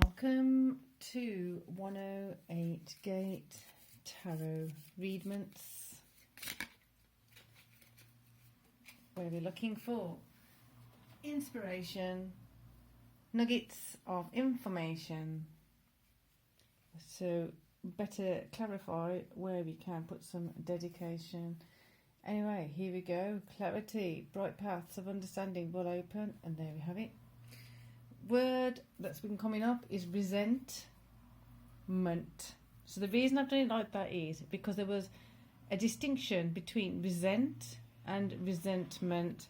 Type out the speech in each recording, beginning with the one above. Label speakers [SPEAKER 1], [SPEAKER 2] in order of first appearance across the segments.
[SPEAKER 1] Welcome to 108 Gate Tarot Readments, where we're looking for inspiration, nuggets of information, so better clarify where we can put some dedication. Anyway, here we go. Clarity, bright paths of understanding will open, and there we have it. Word that's been coming up is resentment. So the reason I've done it like that is because there was a distinction between resent and resentment.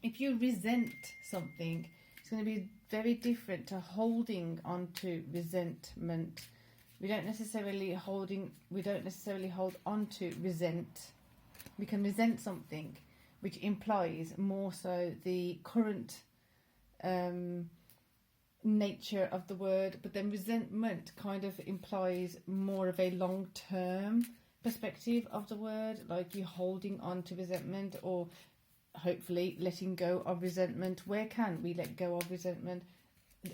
[SPEAKER 1] If you resent something, it's going to be very different to holding on to resentment. We don't necessarily hold on to resent. We can resent something, which implies more so the current nature of the word, but then resentment kind of implies more of a long-term perspective of the word, like you holding on to resentment or hopefully letting go of resentment. Where can we let go of resentment?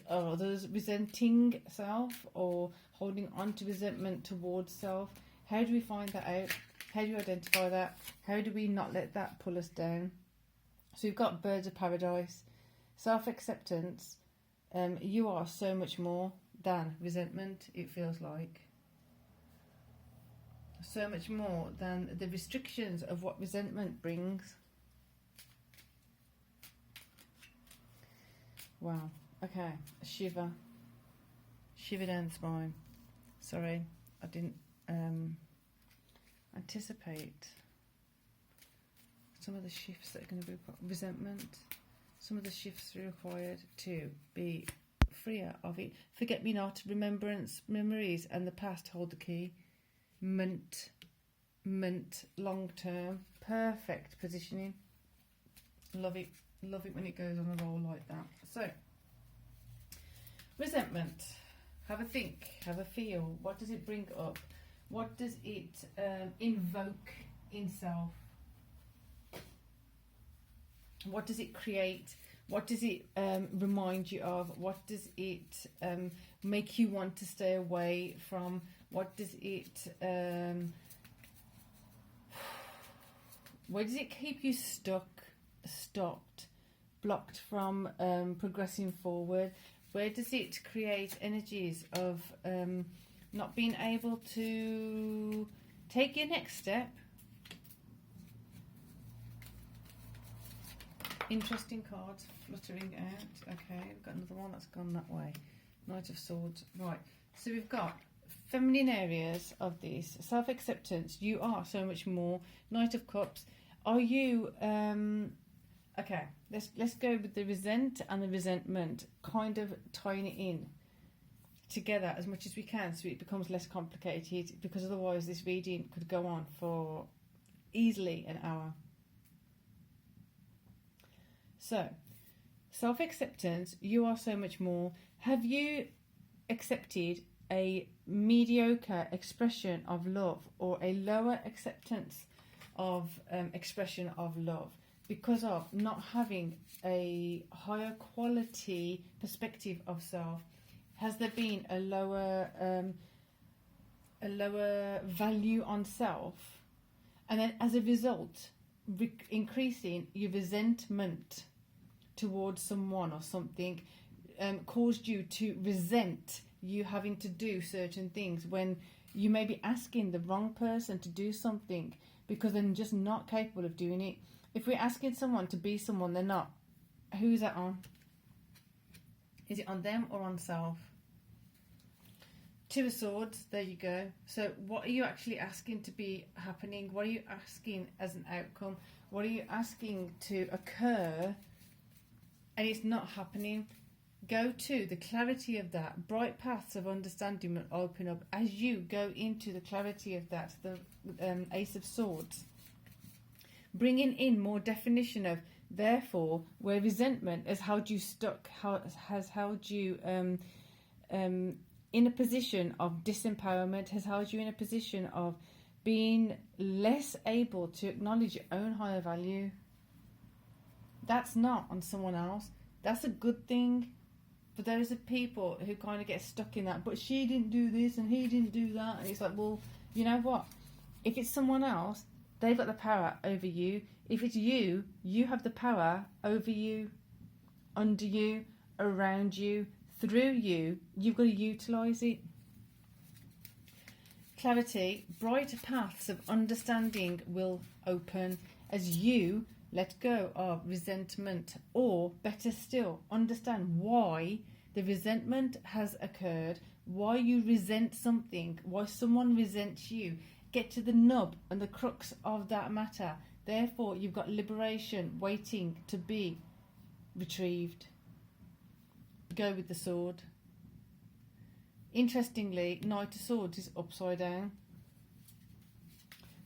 [SPEAKER 1] Are others resenting self or holding on to resentment towards self? How do we find that out? How do you identify that? How do we not let that pull us down? So we've got Birds of Paradise. Self-acceptance, you are so much more than resentment, it feels like. So much more than the restrictions of what resentment brings. Wow, okay, a shiver. Shiver down the spine. Sorry, I didn't anticipate some of the shifts that are going to be resentment. Some of the shifts are required to be freer of it. Forget me not, remembrance, memories, and the past hold the key. Mint, long term, perfect positioning. Love it when it goes on a roll like that. So, resentment. Have a think, have a feel. What does it bring up? What does it invoke in self? What does it create? What does it remind you of? What does it make you want to stay away from? What does it... where does it keep you stuck, stopped, blocked from progressing forward? Where does it create energies of not being able to take your next step? Interesting cards fluttering out. Okay, we've got another one that's gone that way. Knight of Swords. Right, so we've got feminine areas of this. Self-acceptance. You are so much more. Knight of Cups. Are you... okay, let's go with the resent and the resentment. Kind of tying it in together as much as we can so it becomes less complicated, because otherwise this reading could go on for easily an hour. So, self-acceptance, you are so much more. Have you accepted a mediocre expression of love or a lower acceptance of expression of love because of not having a higher quality perspective of self? Has there been a lower value on self, and then as a result increasing your resentment towards someone or something caused you to resent you having to do certain things when you may be asking the wrong person to do something because they're just not capable of doing it. If we're asking someone to be someone they're not, who's that on? Is it on them or on self? Two of Swords, there you go. So what are you actually asking to be happening? What are you asking as an outcome? What are you asking to occur and it's not happening? Go to the clarity of that. Bright paths of understanding will open up as you go into the clarity of that. The Ace of Swords. Bringing in more definition of, therefore, where resentment has held you stuck, has held you in a position of disempowerment, has held you in a position of being less able to acknowledge your own higher value. That's not on someone else. That's a good thing. For those of people who kind of get stuck in that, but she didn't do this and he didn't do that, and it's like, well, you know what? If it's someone else, they've got the power over you. If it's you, you have the power over you, under you, around you, through you. You've got to utilise it. Clarity, bright paths of understanding will open as you let go of resentment, or better still, understand why the resentment has occurred, why you resent something, why someone resents you. Get to the nub and the crux of that matter. Therefore, you've got liberation waiting to be retrieved. Go with the sword. Interestingly, Knight of Swords is upside down.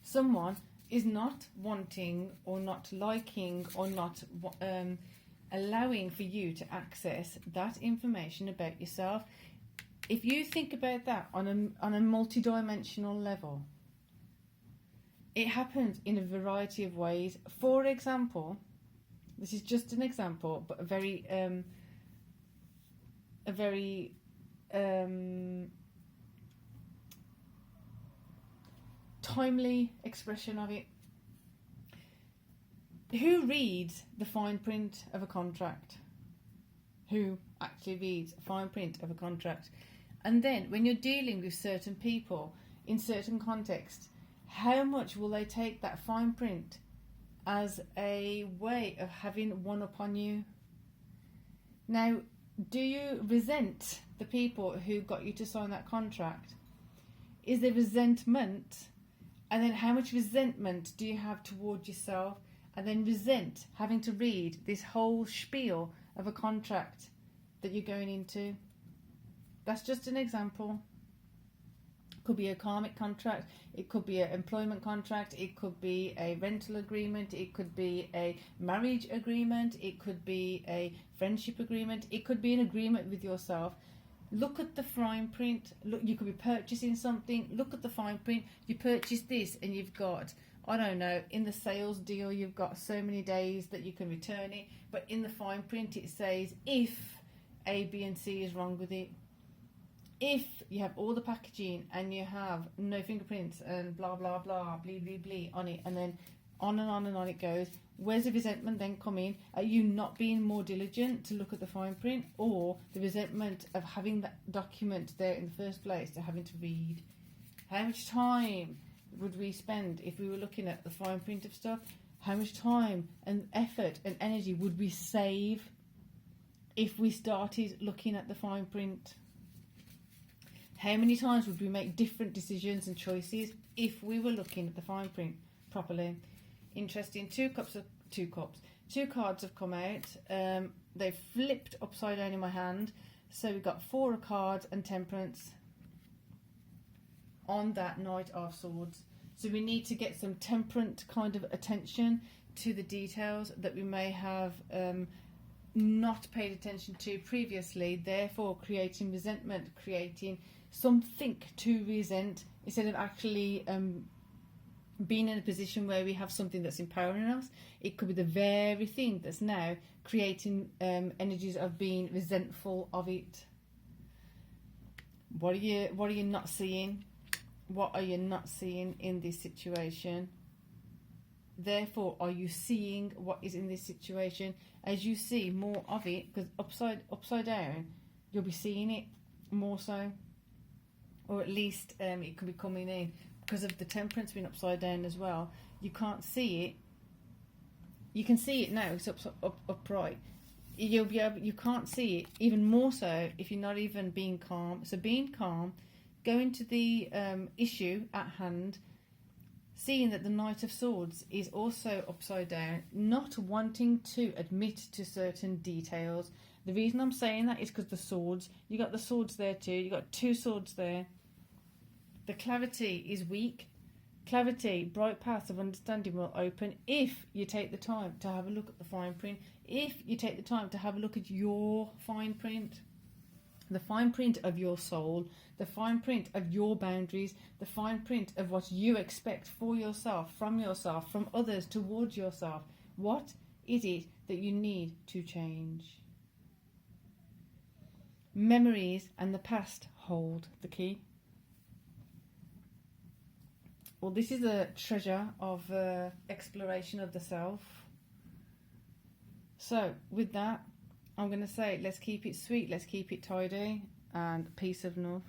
[SPEAKER 1] Someone is not wanting or not liking or not allowing for you to access that information about yourself. If you think about that on a multi-dimensional level, it happens in a variety of ways. For example, this is just an example, but a very timely expression of it. Who reads the fine print of a contract? Who actually reads a fine print of a contract? And then when you're dealing with certain people in certain contexts, how much will they take that fine print as a way of having one up on you? Now, do you resent the people who got you to sign that contract? Is there resentment? And then how much resentment do you have toward yourself? And then resent having to read this whole spiel of a contract that you're going into. That's just an example. It could be a karmic contract, it could be an employment contract, it could be a rental agreement, it could be a marriage agreement, it could be a friendship agreement, it could be an agreement with yourself. Look at the fine print. Look, you could be purchasing something. Look at the fine print. You purchase this and you've got, I don't know, in the sales deal you've got so many days that you can return it, but in the fine print it says if A, B and C is wrong with it. If you have all the packaging and you have no fingerprints and blah blah blah, blee blee blee on it, and then on and on and on it goes, where's the resentment then come in? Are you not being more diligent to look at the fine print, or the resentment of having that document there in the first place to having to read? How much time would we spend if we were looking at the fine print of stuff? How much time and effort and energy would we save if we started looking at the fine print? How many times would we make different decisions and choices if we were looking at the fine print properly? Interesting. Two cards have come out. They've flipped upside down in my hand. So we've got 4 of cards and Temperance on that Knight of Swords. So we need to get some temperate kind of attention to the details that we may have not paid attention to previously, therefore creating resentment, creating something to resent, instead of actually being in a position where we have something that's empowering us. It could be the very thing that's now creating energies of being resentful of it. What are you not seeing? What are you not seeing in this situation? Therefore, are you seeing what is in this situation? As you see more of it, because upside down, you'll be seeing it more so, or at least it could be coming in because of the Temperance being upside down as well. You can't see it. You can see it now; it's upright. You'll be able. You can't see it even more so if you're not even being calm. So being calm, going to the issue at hand. Seeing that the Knight of Swords is also upside down, not wanting to admit to certain details. The reason I'm saying that is because the swords, you got the swords there too, you got 2 swords there. The clarity is weak. Clarity, bright paths of understanding will open if you take the time to have a look at the fine print, if you take the time to have a look at your fine print. The fine print of your soul, the fine print of your boundaries, the fine print of what you expect for yourself, from others, towards yourself. What is it that you need to change? Memories and the past hold the key. Well, this is a treasure of exploration of the self. So, with that, I'm going to say, let's keep it sweet, let's keep it tidy, and peace of love.